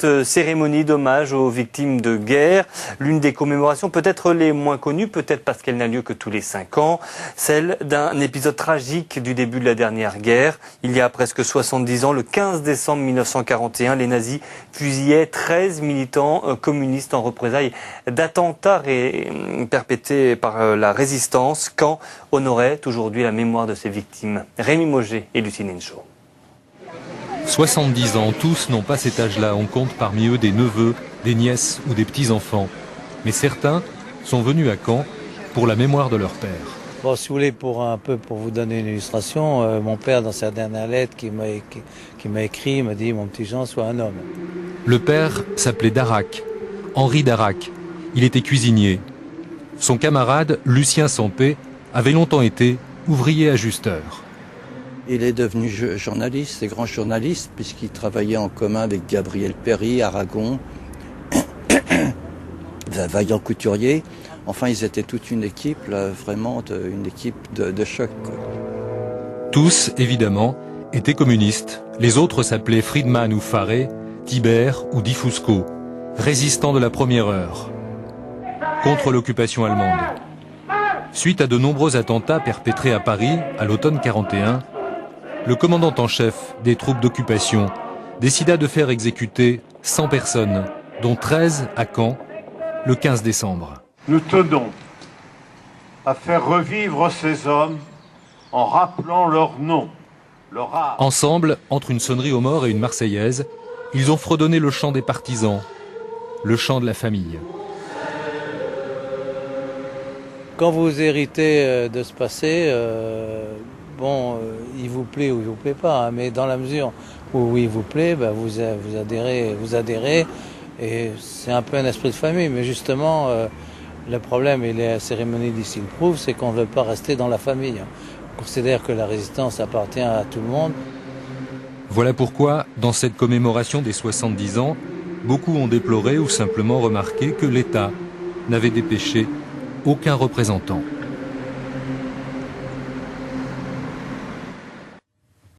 Cette cérémonie d'hommage aux victimes de guerre, l'une des commémorations peut-être les moins connues, peut-être parce qu'elle n'a lieu que tous les 5 ans, celle d'un épisode tragique du début de la dernière guerre. Il y a presque 70 ans, le 15 décembre 1941, les nazis fusillaient 13 militants communistes en représailles d'attentats perpétrés par la résistance. Caen honorait aujourd'hui la mémoire de ces victimes. Rémi Mauger et Lucine Henchaud. 70 ans, tous n'ont pas cet âge-là. On compte parmi eux des neveux, des nièces ou des petits-enfants. Mais certains sont venus à Caen pour la mémoire de leur père. Bon, si vous voulez, pour vous donner une illustration, mon père, dans sa dernière lettre qui m'a écrit, m'a dit « Mon petit Jean, sois un homme ». Le père s'appelait Darac, Henri Darac. Il était cuisinier. Son camarade, Lucien Sampé, avait longtemps été ouvrier ajusteur. Il est devenu journaliste, et grand journaliste, puisqu'il travaillait en commun avec Gabriel Péry, Aragon, Vaillant Couturier. Enfin, ils étaient toute une équipe, là, vraiment une équipe de choc, quoi. Tous, évidemment, étaient communistes. Les autres s'appelaient Friedman ou Faré, Thibert ou Di Fusco, résistants de la première heure, contre l'occupation allemande. Suite à de nombreux attentats perpétrés à Paris, à l'automne 41, le commandant en chef des troupes d'occupation décida de faire exécuter 100 personnes, dont 13 à Caen, le 15 décembre. Nous tenons à faire revivre ces hommes en rappelant leur nom, leur âge. Ensemble, entre une sonnerie aux morts et une marseillaise, ils ont fredonné le chant des partisans, le chant de la famille. Quand vous héritez de ce passé, il vous plaît ou il vous plaît pas, hein, mais dans la mesure où il vous plaît, vous adhérez, et c'est un peu un esprit de famille. Mais justement, le problème, et la cérémonie d'ici le prouve, c'est qu'on ne veut pas rester dans la famille. On considère que la résistance appartient à tout le monde. Voilà pourquoi, dans cette commémoration des 70 ans, beaucoup ont déploré ou simplement remarqué que l'État n'avait dépêché aucun représentant.